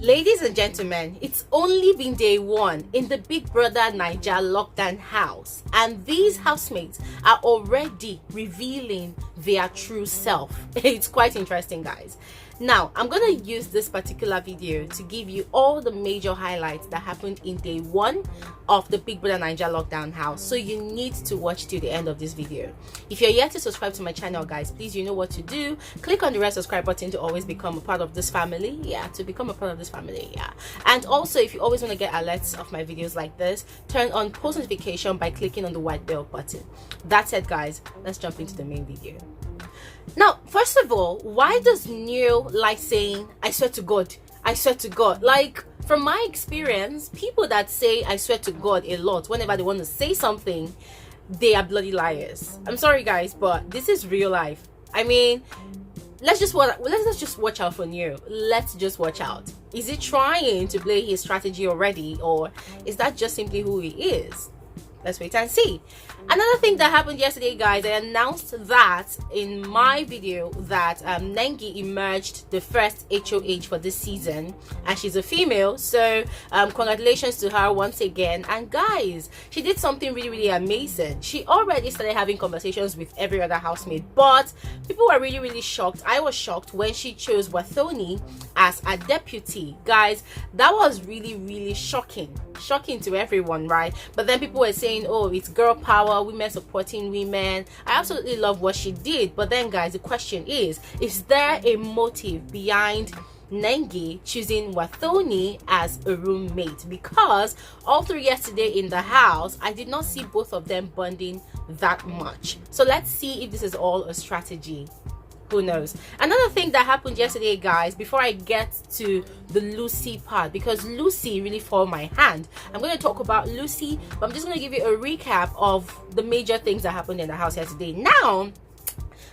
Ladies and gentlemen, it's only been day one in the Big Brother NAIJA lockdown house, and these housemates are already revealing their true self. It's quite interesting, guys. Now, I'm going to use this particular video to give you all the major highlights that happened in day one of the Big Brother NAIJA lockdown house. So you need to watch till the end of this video. If you're yet to subscribe to my channel, guys, please, you know what to do. Click on the red subscribe button to always become a part of this family. To become a part of this family. And also, if you always want to get alerts of my videos like this, turn on post notification by clicking on the white bell button. That's it, guys. Let's jump into the main video. Now, first of all, why does Neil like saying, I swear to God, I swear to God? Like, from my experience, people that say I swear to God a lot, whenever they want to say something, they are bloody liars. I'm sorry, guys, but this is real life. I mean, let's just watch out for Neil. Let's just watch out. Is he trying to play his strategy already, or is that just simply who he is? Let's wait and see. Another thing that happened yesterday, guys, I announced that in my video that Nengi emerged the first HOH for this season, and she's a female, so congratulations to her once again. And guys, she did something really amazing. She already started having conversations with every other housemate, but people were really shocked. I was shocked when she chose Wathoni as a deputy. Guys, that was really shocking to everyone, right? But then people were saying, oh, it's girl power, women supporting women. I absolutely love what she did, but then, guys, the question is there a motive behind Nengi choosing Wathoni as a roommate? Because all through yesterday in the house, I did not see both of them bonding that much. So let's see if this is all a strategy. Who knows? Another thing that happened yesterday, guys, before I get to the Lucy part, because Lucy really forced my hand. I'm going to talk about Lucy, but I'm just going to give you a recap of the major things that happened in the house yesterday. Now,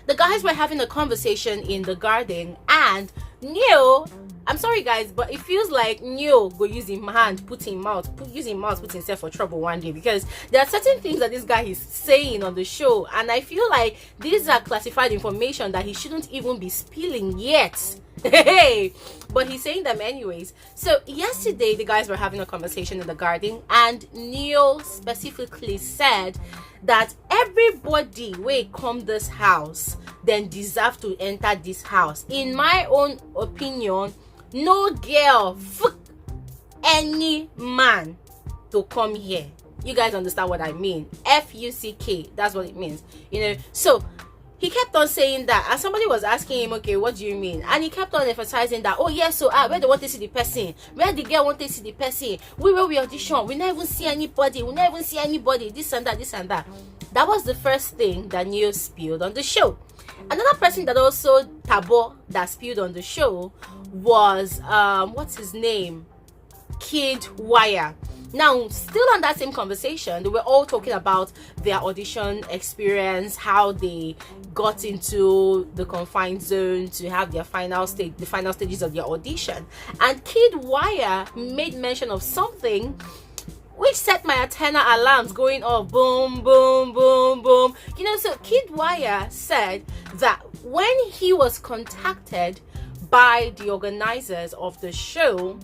the guys were having a conversation in the garden, and Neil, I'm sorry, guys, but it feels like Neil go use him hand, put himself for trouble one day, because there are certain things that this guy is saying on the show, and I feel like these are classified information that he shouldn't even be spilling yet. Hey, but he's saying them anyways. So yesterday the guys were having a conversation in the garden, and Neil specifically said that everybody wey come this house then deserve to enter this house. In my own opinion, no girl fuck any man to come here. You guys understand what I mean? F-U-C-K, that's what it means, you know. So he kept on saying that, and somebody was asking him, okay, what do you mean? And he kept on emphasizing that, oh yes, so where they want to see the person, where the girl want to see the person, where we audition, we never even see anybody, this and that. That was the first thing that Neil spilled on the show. Another person that also Tabo that spilled on the show was what's his name, Kid Wire. Now, still on that same conversation, they were all talking about their audition experience, how they got into the confined zone to have their final stages of their audition. And Kid Wire made mention of something which set my antenna alarms going off, boom, boom, boom, boom. You know, so Kid Wire said that when he was contacted by the organizers of the show,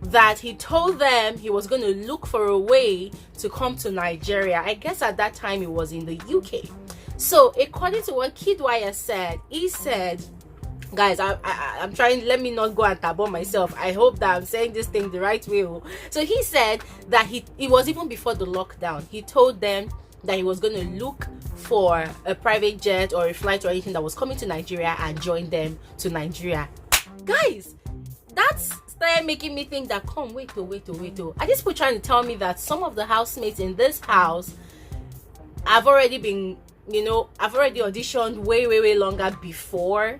that he told them he was going to look for a way to come to Nigeria. I guess at that time it was in the UK. So according to what Kid Wire said, he said, guys, I'm trying, let me not go and tabo myself. I hope that I'm saying this thing the right way. So he said that it was even before the lockdown. He told them that he was going to look for a private jet or a flight or anything that was coming to Nigeria and join them to Nigeria. Guys, that's started making me think that, come, wait. Are these people trying to tell me that some of the housemates in this house have already been, you know, I've already auditioned way longer before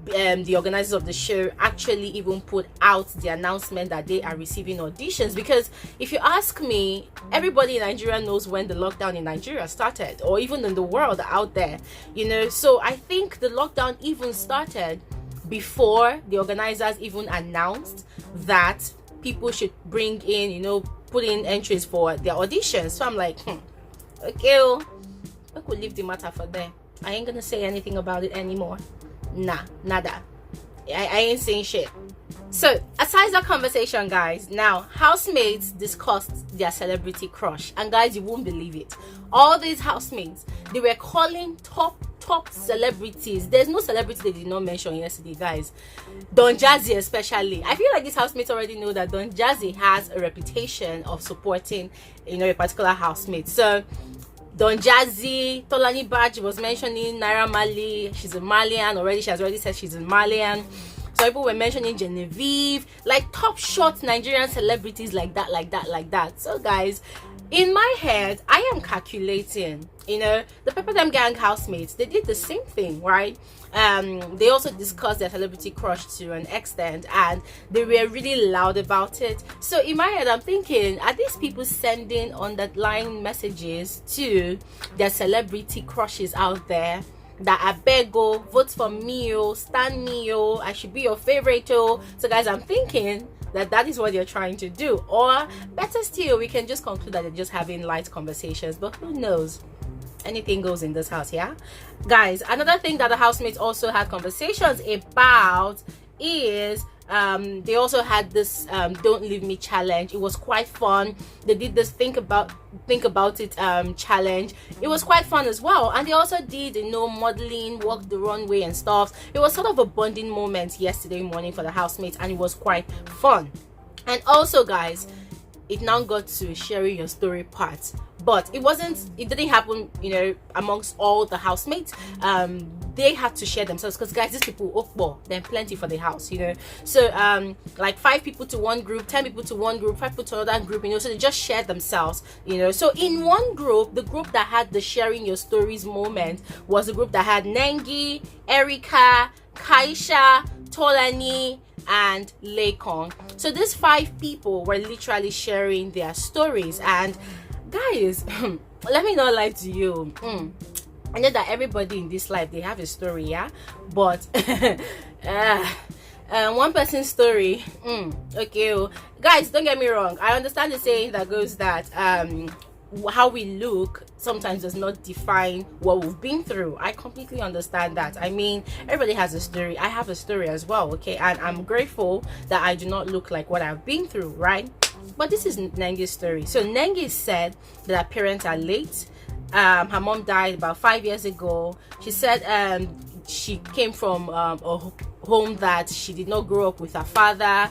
the organizers of the show actually even put out the announcement that they are receiving auditions? Because if you ask me, everybody in Nigeria knows when the lockdown in Nigeria started, or even in the world out there, you know. So I think the lockdown even started before the organizers even announced that people should bring in, you know, put in entries for their auditions. So I'm like, okay, I could leave the matter for there. I ain't gonna say anything about it anymore. Nah, nada. I ain't saying shit. So, aside that conversation, guys, now housemates discussed their celebrity crush, and guys, you won't believe it. All these housemates, they were calling top celebrities. There's no celebrity they did not mention yesterday, guys. Don Jazzy especially. I feel like these housemates already know that Don Jazzy has a reputation of supporting, a particular housemate. So Don Jazzy, Tolani Badge was mentioning Naira Marley. She's a Malian already. She has already said she's a Malian. So people were mentioning Genevieve, like top shot Nigerian celebrities like that. So guys, in my head, I am calculating, the Pepperdam Gang housemates, they did the same thing, right? They also discussed their celebrity crush to an extent, and they were really loud about it. So in my head, I'm thinking, are these people sending underlying messages to their celebrity crushes out there? That I beg, vote for me, stand me, I should be your favorite. So guys, I'm thinking that is what they're trying to do, or better still, we can just conclude that they're just having light conversations, but who knows? Anything goes in this house. Yeah, guys, another thing that the housemates also had conversations about is they also had this don't leave me challenge. It was quite fun. They did this think about it challenge. It was quite fun as well, and they also did modeling, walk the runway and stuff. It was sort of a bonding moment yesterday morning for the housemates, and it was quite fun. And also, guys, it now got to sharing your story part, but it didn't happen amongst all the housemates. They had to share themselves, because guys, these people, then plenty for the house, so like 5 people to one group, 10 people to one group, 5 people to another group, so they just shared themselves, so in one group, the group that had the sharing your stories moment was the group that had Nengi, Erica, Kaisha, Tolani, and Laycon. So these 5 people were literally sharing their stories. And guys, let me not lie to you, I know that everybody in this life, they have a story, yeah, but one person's story, okay, guys, don't get me wrong, I understand the saying that goes that how we look sometimes does not define what we've been through. I completely understand that. I mean, everybody has a story. I have a story as well, okay, and I'm grateful that I do not look like what I've been through, right? But this is Nengi's story. So Nengi said that her parents are late. Her mom died about 5 years ago. She said she came from a home that she did not grow up with her father.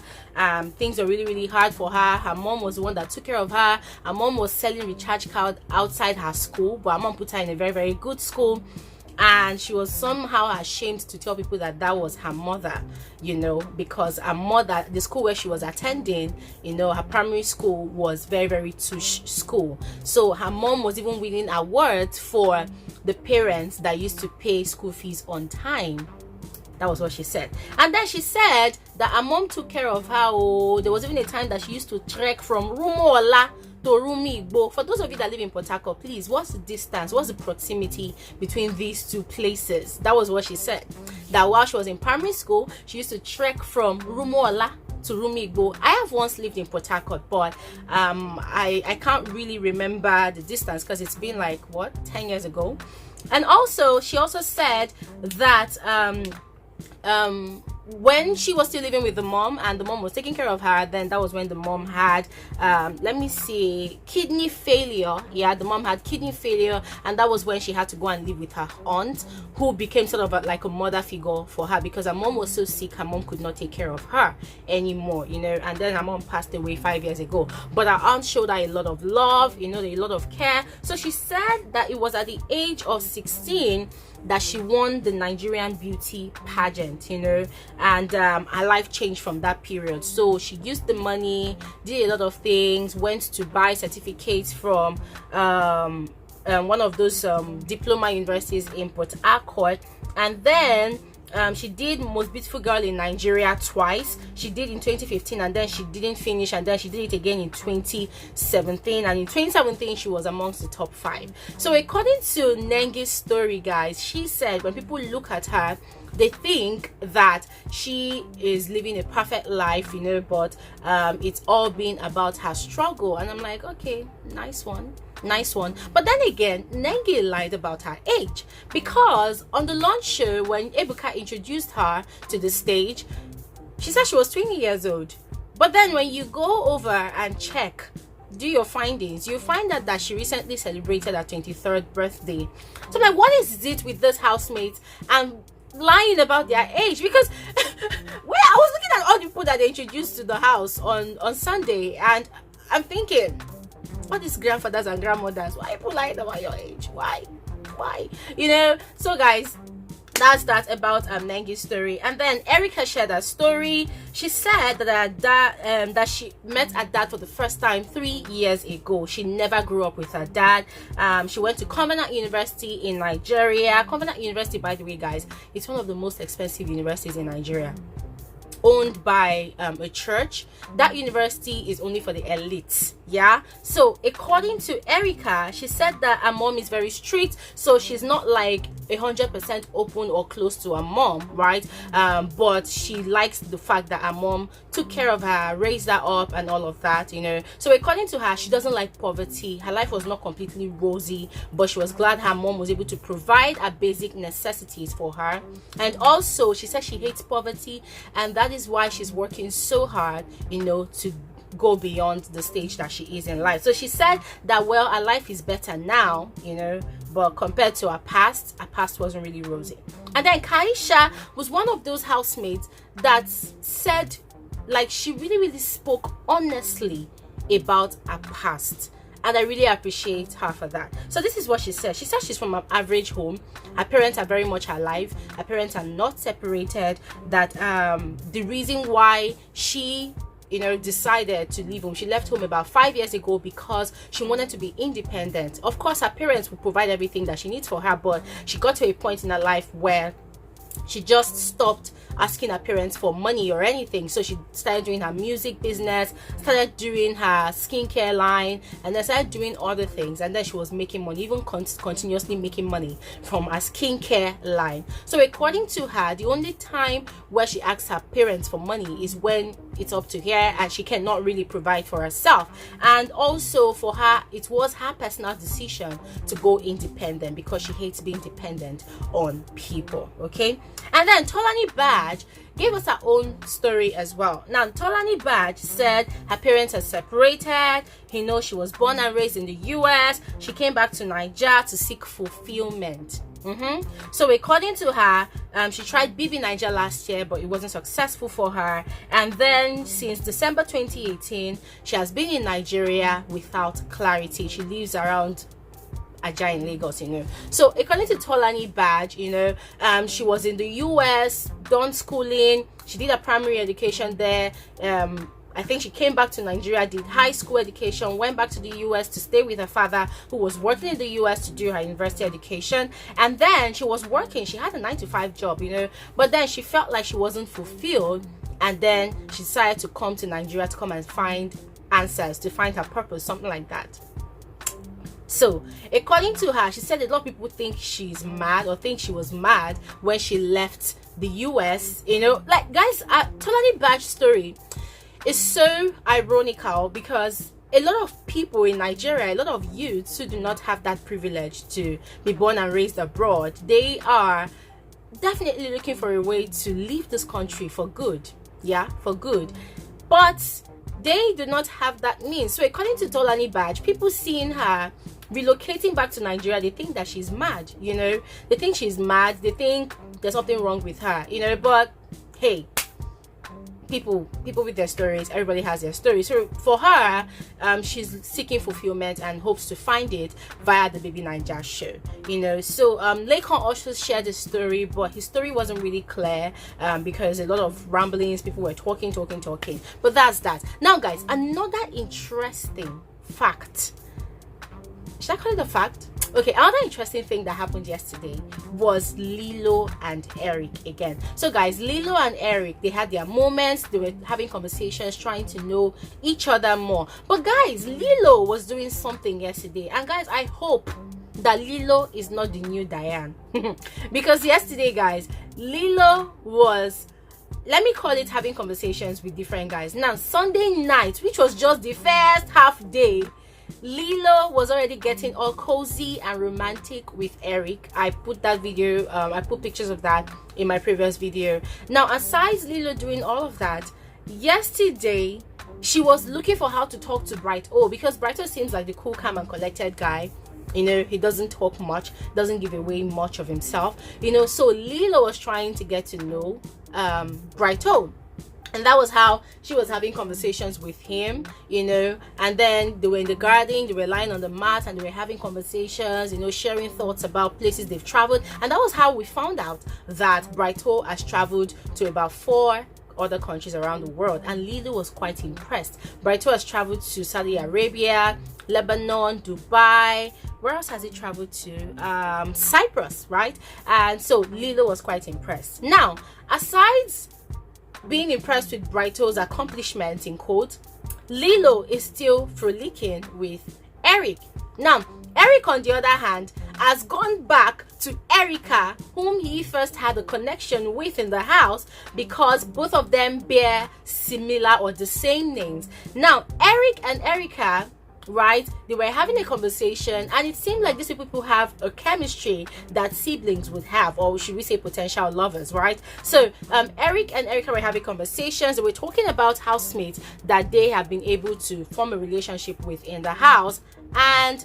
Things were really hard for her. Her mom was the one that took care of her. Her mom was selling recharge card outside her school, but her mom put her in a very good school, and she was somehow ashamed to tell people that was her mother, because her mother, the school where she was attending, her primary school was very tush school. So her mom was even winning awards for the parents that used to pay school fees on time. That was what she said. And then she said that her mom took care of her. There was even a time that she used to trek from Rumuola to Rumigbo. For those of you that live in Port Harcourt, please, what's the distance? What's the proximity between these two places? That was what she said. That while she was in primary school, she used to trek from Rumuola to Rumigbo. I have once lived in Port Harcourt, but I can't really remember the distance because it's been like 10 years ago. And also, she also said that when she was still living with the mom and the mom was taking care of her, then that was when the mom had kidney failure. Yeah, the mom had kidney failure, and that was when she had to go and live with her aunt, who became sort of like a mother figure for her, because her mom was so sick, her mom could not take care of her anymore, and then her mom passed away 5 years ago. But her aunt showed her a lot of love, a lot of care. So she said that it was at the age of 16 that she won the Nigerian beauty pageant, and her life changed from that period. So she used the money, did a lot of things, went to buy certificates from one of those diploma universities in Port Harcourt, and then she did Most Beautiful Girl in Nigeria twice. She did in 2015, and then she didn't finish, and then she did it again in 2017, and in 2017 she was amongst the top 5. So according to Nengi's story, guys, she said when people look at her, they think that she is living a perfect life, but it's all been about her struggle. And I'm like, okay, nice one. But then again, Nengi lied about her age, because on the launch show, when Ebuka introduced her to the stage, She said she was 20 years old. But then when you go over and check, do your findings, you find out that she recently celebrated her 23rd birthday. So I'm like, what is it with this housemate and lying about their age? Because where I was looking at all the people that they introduced to the house on Sunday, and I'm thinking, all these grandfathers and grandmothers, why are people lying about your age? Why? You know. So guys, that's that about Nengi's story. And then Erica shared her story. She said that that she met her dad for the first time 3 years ago. She never grew up with her dad. She went to Covenant University in Nigeria. Covenant University, by the way, guys, it's one of the most expensive universities in Nigeria, owned by a church. That university is only for the elites. Yeah. So according to Erica, she said that her mom is very strict, so she's not like 100% open or close to her mom, right? But she likes the fact that her mom took care of her, raised her up, and all of that, you know. So according to her, she doesn't like poverty. Her life was not completely rosy, but she was glad her mom was able to provide her basic necessities for her. And also, she said she hates poverty, and that is why she's working so hard, you know, to go beyond the stage that she is in life. So she said that, well, her life is better now, you know, but compared to her past wasn't really rosy. And then Kaisha was one of those housemates that said, like, she really spoke honestly about her past, and I really appreciate her for that. So this is what she said. She said she's from an average home. Her parents are very much alive. Her parents are not separated. That the reason why she, you know, decided to leave home, she left home about 5 years ago because she wanted to be independent. Of course, her parents will provide everything that she needs for her, but she got to a point in her life where she just stopped asking her parents for money or anything. So she started doing her music business, started doing her skincare line, and then started doing other things. And then she was making money, even continuously making money from her skincare line. So according to her, the only time where she asks her parents for money is when it's up to her and she cannot really provide for herself. And also for her, it was her personal decision to go independent because she hates being dependent on people. Okay. And then Tolani Badge gave us her own story as well. Now, Tolani Badge said her parents are separated. You know, she was born and raised in the US. She came back to NAIJA to seek fulfillment. So according to her, she tried Bbnaija last year, but it wasn't successful for her. And then since December 2018, she has been in Nigeria without clarity. She lives around Aja in Lagos, you know. So according to Tolani Badge, you know, she was in the US, done schooling. She did her primary education there. I think she came back to Nigeria, did high school education, went back to the US to stay with her father, who was working in the US to do her university education. And then she was working. She had a 9-to-5 job, you know, but then she felt like she wasn't fulfilled. And then she decided to come to Nigeria to come and find answers, to find her purpose, something like that. So according to her, she said a lot of people think she's mad or think she was mad when she left the US, you know. Like, guys, Tolani Badge's story is so ironical because a lot of people in Nigeria, a lot of youths who do not have that privilege to be born and raised abroad, they are definitely looking for a way to leave this country for good. Yeah, for good. But they do not have that means. So according to Tolani Badge, people seeing her relocating back to Nigeria, they think that she's mad, you know. They think she's mad. They think there's something wrong with her, you know. But hey, people with their stories, everybody has their story. So for her, she's seeking fulfillment and hopes to find it via the Bbnaija show, you know. So Laycon also shared his story, but his story wasn't really clear because a lot of ramblings, people were talking. But that's that. Now guys, another interesting fact, should I call it a fact? Okay, another interesting thing that happened yesterday was Lilo and Eric again. So guys, Lilo and Eric, they had their moments. They were having conversations, trying to know each other more. But guys, Lilo was doing something yesterday. And guys, I hope that Lilo is not the new Diane. Because yesterday, guys, Lilo was, let me call it, having conversations with different guys. Now, Sunday night, which was just the first half day, Lilo was already getting all cozy and romantic with Eric. I put that video, I put pictures of that in my previous video. Now, aside Lilo doing all of that, yesterday she was looking for how to talk to Bright O, because Bright O seems like the cool, calm and collected guy. You know, he doesn't talk much, doesn't give away much of himself, you know. So Lilo was trying to get to know Bright O. And that was how she was having conversations with him, you know. And then they were in the garden, they were lying on the mat, and they were having conversations, you know, sharing thoughts about places they've traveled. And that was how we found out that Brighto has traveled to about 4 other countries around the world. And Lilo was quite impressed. Brighto has traveled to Saudi Arabia, Lebanon, Dubai. Where else has he traveled to? Cyprus, right? And so Lilo was quite impressed. Now, aside being impressed with Brighto's accomplishments in quotes, Lilo is still frolicking with Eric. Now, Eric, on the other hand, has gone back to Erica, whom he first had a connection with in the house, because both of them bear similar or the same names. Now, Eric and Erica, right, they were having a conversation, and it seemed like these people have a chemistry that siblings would have, or should we say potential lovers, right? So Eric and Erica were having conversations. They were talking about housemates that they have been able to form a relationship with in the house, and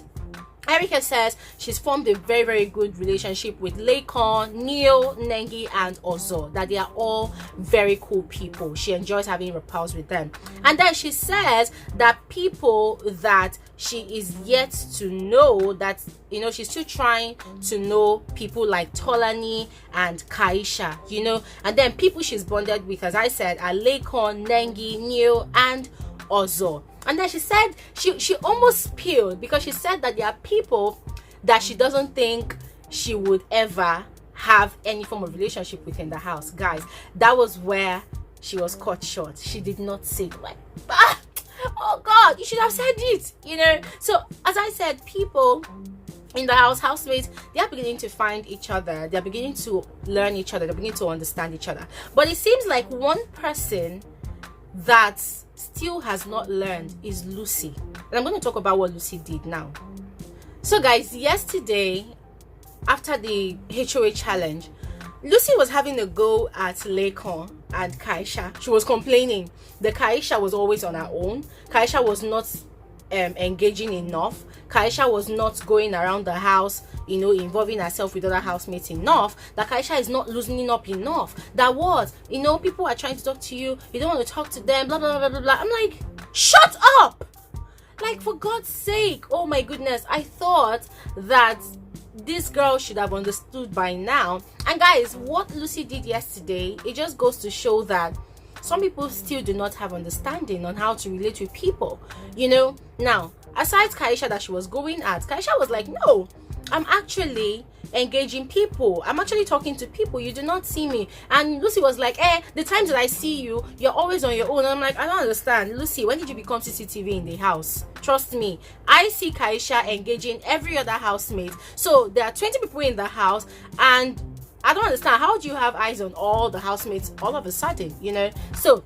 Erica says she's formed a very, very good relationship with Laycon, Neil, Nengi, and Ozo, that they are all very cool people. She enjoys having repels with them. And then she says that people that she is yet to know, that, you know, she's still trying to know people like Tolani and Kaisha, you know. And then people she's bonded with, as I said, are Laycon, Nengi, Neil, and Ozo. And then she said she almost spilled, because she said that there are people that she doesn't think she would ever have any form of relationship with in the house. Guys, that was where she was cut short. She did not say it. Like, oh God, you should have said it, you know. So as I said, people in the house, housemates, they are beginning to find each other. They're beginning to learn each other. They're beginning to understand each other. But it seems like one person that still has not learned is Lucy. And I'm going to talk about what Lucy did now. So guys, yesterday, after the HOA challenge, Lucy was having a go at Laycon and Kaisha. She was complaining that Kaisha was always on her own. Kaisha was not engaging enough. Kaisha was not going around the house, you know, involving herself with other housemates enough. That Kaisha is not loosening up enough. That what, you know, people are trying to talk to you, you don't want to talk to them, blah blah blah blah blah. I'm like, shut up! Like, for God's sake. Oh my goodness, I thought that this girl should have understood by now. And guys, what Lucy did yesterday, it just goes to show that some people still do not have understanding on how to relate with people, you know. Now, aside Kaisha that she was going at, Kaisha was like, no, I'm actually engaging people. I'm actually talking to people. You do not see me. And Lucy was like, the times that I see you, you're always on your own. And I'm like, I don't understand. Lucy, when did you become CCTV in the house? Trust me, I see Kaisha engaging every other housemate. So there are 20 people in the house, and I don't understand, how do you have eyes on all the housemates all of a sudden, you know? So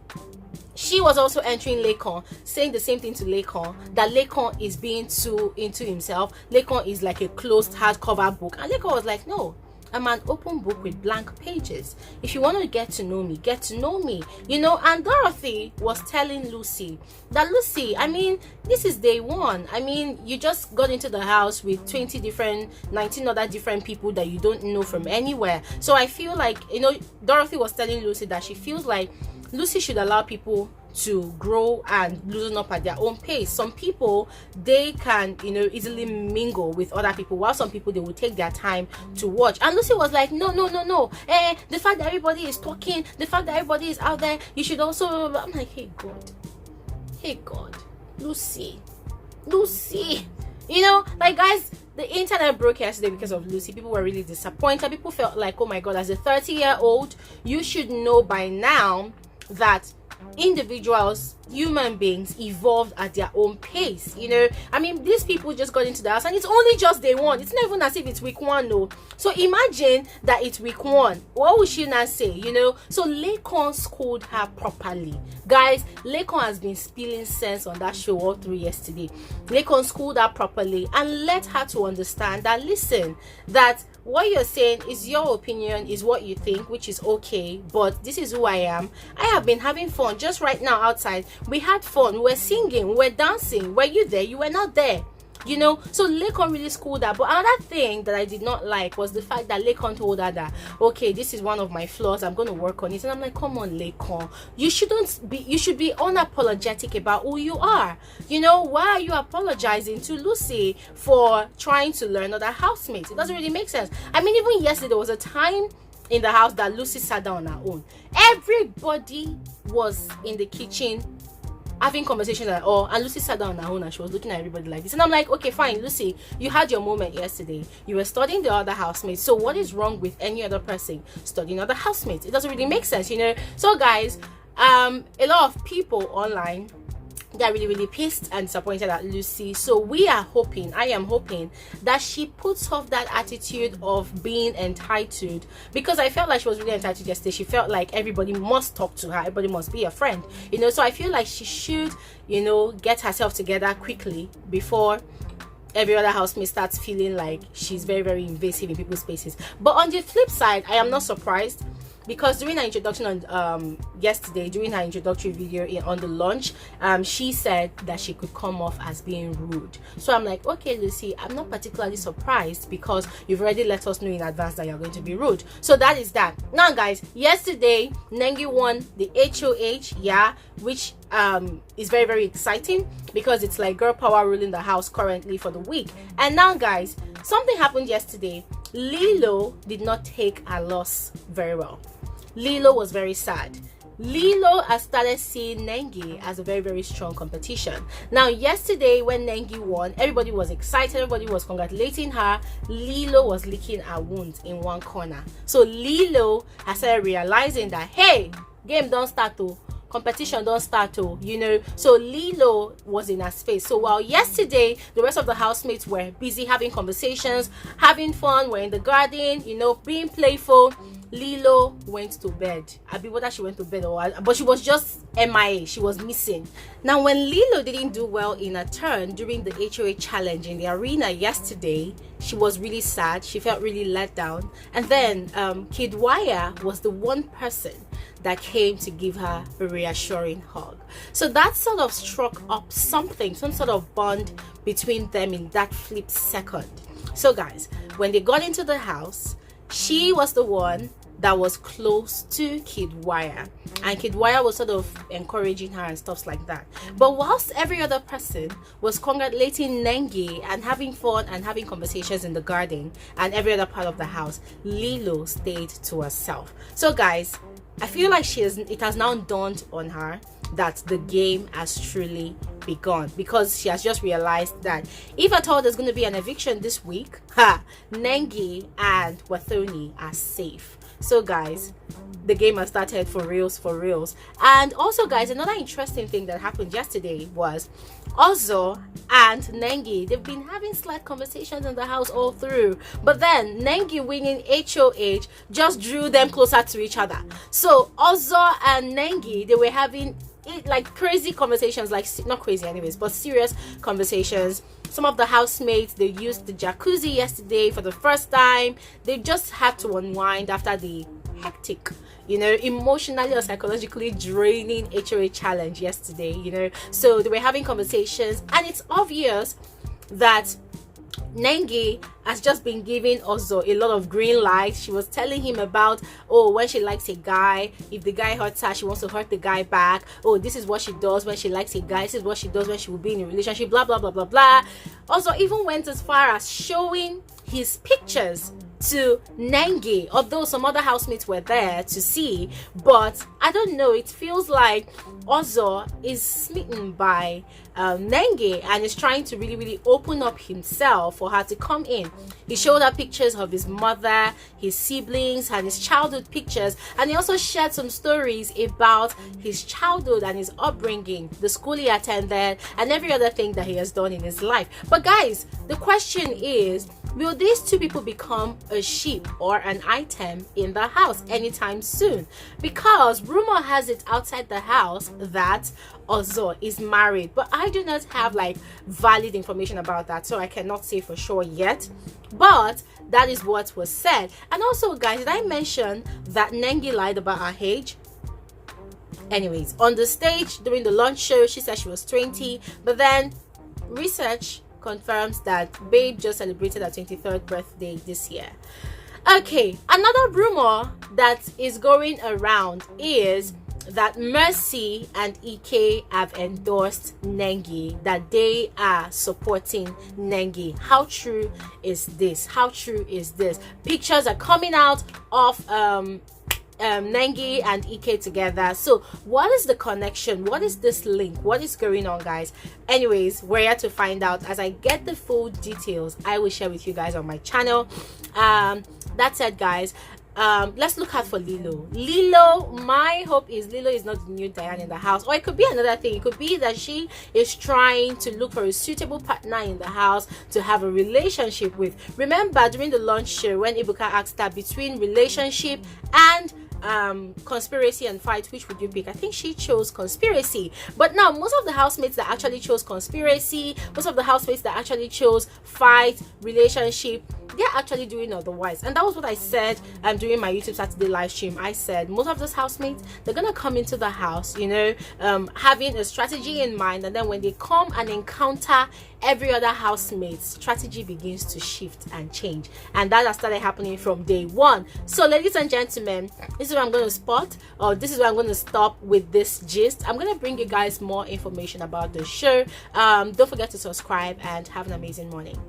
she was also entering Laycon, saying the same thing to Laycon, that Laycon is being too into himself. Laycon is like a closed hardcover book. And Laycon was like, no, I'm an open book with blank pages. If you want to get to know me, you know. And Dorothy was telling Lucy that, Lucy, I mean, this is day one. I mean, you just got into the house with 19 other different people that you don't know from anywhere. So I feel like, you know, Dorothy was telling Lucy that she feels like Lucy should allow people to grow and loosen up at their own pace. Some people, they can, you know, easily mingle with other people, while some people, they will take their time to watch. And Lucy was like, no, the fact that everybody is talking, the fact that everybody is out there, you should also. I'm like, hey God, Lucy, you know, like, guys, the internet broke yesterday because of Lucy. People were really disappointed. People felt like, oh my God, as a 30-year-old, you should know by now that individuals human beings evolved at their own pace. You know, I mean, these people just got into the house and it's only just day one. It's not even as if it's week one, no. So imagine that it's week one. What would she not say? You know, so Laycon schooled her properly. Guys, Laycon has been spilling sense on that show all through yesterday. Laycon schooled her properly and let her to understand that, listen, that what you're saying is your opinion, is what you think, which is okay, but this is who I am. I have been having fun just right now outside. We had fun, we were singing, we were dancing. Were you there? You were not there. You know, so Laycon really schooled her. But another thing that I did not like was the fact that Laycon told her that, okay, this is one of my flaws, I'm going to work on it. And I'm like, come on, Laycon, you should be unapologetic about who you are. You know, why are you apologizing to Lucy for trying to learn other housemates? It doesn't really make sense. I mean, even yesterday there was a time in the house that Lucy sat down on her own. Everybody was in the kitchen having conversations at all, and Lucy sat down on her own and she was looking at everybody like this. And I'm like, okay, fine, Lucy, you had your moment yesterday. You were studying the other housemates, so what is wrong with any other person studying other housemates? It doesn't really make sense, you know. So guys, a lot of people online, they're really pissed and disappointed at Lucy. So I am hoping that she puts off that attitude of being entitled, because I felt like she was really entitled yesterday. She felt like everybody must talk to her, everybody must be a friend, you know. So I feel like she should, you know, get herself together quickly before every other housemate starts feeling like she's very invasive in people's spaces. But on the flip side, I am not surprised, because during her introduction on yesterday, during her introductory video on the launch, she said that she could come off as being rude. So I'm like, okay, Lucy, I'm not particularly surprised, because you've already let us know in advance that you're going to be rude. So that is that. Now guys, yesterday Nengi won the HOH, yeah, which is very exciting, because it's like girl power ruling the house currently for the week. And now guys, something happened yesterday. Lilo did not take a loss very well. Lilo was very sad. Lilo has started seeing Nengi as a very strong competition. Now yesterday when Nengi won, everybody was excited, everybody was congratulating her. Lilo was licking her wounds in one corner. So Lilo has started realizing that, hey, game don't start to, competition don't start to, you know. So Lilo was in her space. So while yesterday the rest of the housemates were busy having conversations, having fun, were in the garden, you know, being playful, Lilo went to bed. Abi, whether she went to bed or what, but she was just MIA. She was missing. Now when Lilo didn't do well in her turn during the HOA challenge in the arena yesterday, she was really sad. She felt really let down. And then Kid Wire was the one person that came to give her a reassuring hug. So that sort of struck up something, some sort of bond between them in that flip second. So guys, when they got into the house, she was the one that was close to Kid Wire, and Kid Wire was sort of encouraging her and stuff like that. But whilst every other person was congratulating Nengi and having fun and having conversations in the garden and every other part of the house, Lilo stayed to herself. So guys, I feel like it has now dawned on her that the game has truly begun, because she has just realized that if at all there's going to be an eviction this week, Nengi and Wathoni are safe. So guys, the game has started for reals. And also guys, another interesting thing that happened yesterday was Ozo and Nengi, they've been having slight conversations in the house all through, but then Nengi winning HOH just drew them closer to each other. So Ozo and Nengi, they were having like crazy conversations, like not crazy anyways, but serious conversations. Some of the housemates, they used the jacuzzi yesterday for the first time. They just had to unwind after the hectic, you know, emotionally or psychologically draining HOA challenge yesterday, you know. So they were having conversations, and it's obvious that Nengi has just been giving Ozo a lot of green lights. She was telling him about, oh, when she likes a guy, if the guy hurts her, she wants to hurt the guy back. Oh, this is what she does when she likes a guy. This is what she does when she will be in a relationship, blah blah blah. Also even went as far as showing his pictures to Nengi, although some other housemates were there to see. But I don't know, it feels like Ozo is smitten by Nengi and is trying to really open up himself for her to come in. He showed her pictures of his mother, his siblings, and his childhood pictures, and he also shared some stories about his childhood and his upbringing, the school he attended, and every other thing that he has done in his life. But guys, the question is, will these two people become a sheep or an item in the house anytime soon? Because rumor has it outside the house that Ozo is married, but I do not have like valid information about that, so I cannot say for sure yet. But that is what was said. And also, guys, did I mention that Nengi lied about her age? Anyways, on the stage during the lunch show, she said she was 20, but then research confirms that Babe just celebrated her 23rd birthday this year. Okay, another rumor that is going around is that Mercy and Ike have endorsed Nengi, that they are supporting Nengi. How true is this? How true is this? Pictures are coming out of Nengi and Ike together. So what is the connection? What is this link? What is going on, guys? Anyways, we're here to find out. As I get the full details, I will share with you guys on my channel. That said, guys, let's look out for Lilo. Lilo, my hope is Lilo is not the new Diane in the house, or it could be another thing. It could be that she is trying to look for a suitable partner in the house to have a relationship with. Remember during the lunch show when Ibuka asked her between relationship and conspiracy and fight, which would you pick? I think she chose conspiracy. But now most of the housemates that actually chose conspiracy, most of the housemates that actually chose fight, relationship, they're actually doing otherwise. And that was what I said during my YouTube Saturday live stream. I said most of those housemates, they're gonna come into the house, you know, having a strategy in mind, and then when they come and encounter every other housemate, strategy begins to shift and change, and that has started happening from day one. So ladies and gentlemen, this is where I'm going to spot, or this is where I'm going to stop with this gist. I'm going to bring you guys more information about the show. Don't forget to subscribe and have an amazing morning.